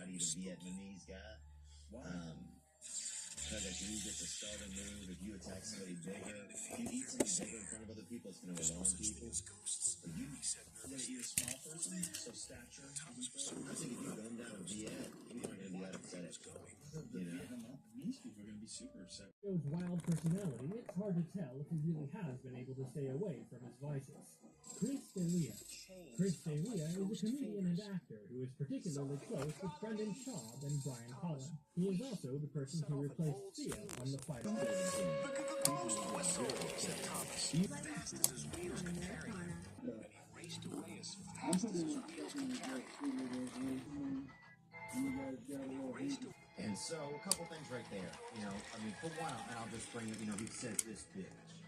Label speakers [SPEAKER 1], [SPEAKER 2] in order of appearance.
[SPEAKER 1] karate to Vietnamese guy. Because like, you get to start a move, if you attack somebody bigger, if you eat something bigger in front of other people, it's going to alarm people. But you want to eat a small person, so stature. I think if you gun down a Viet, people aren't going to be that upset at you. You know? These people are going to be super upset.
[SPEAKER 2] His wild personality, it's hard to tell if he really has been able to stay away from his vices. Chris D'Elia. Chris D'Elia is a comedian and actor who is particularly close with Brendan Schaub and Brian Cullen. He is also the person who replaced Theo on the Fight Club.
[SPEAKER 1] And so, a couple things right there. You know, I mean, for one, and I'll just bring it, you know, he says this bitch.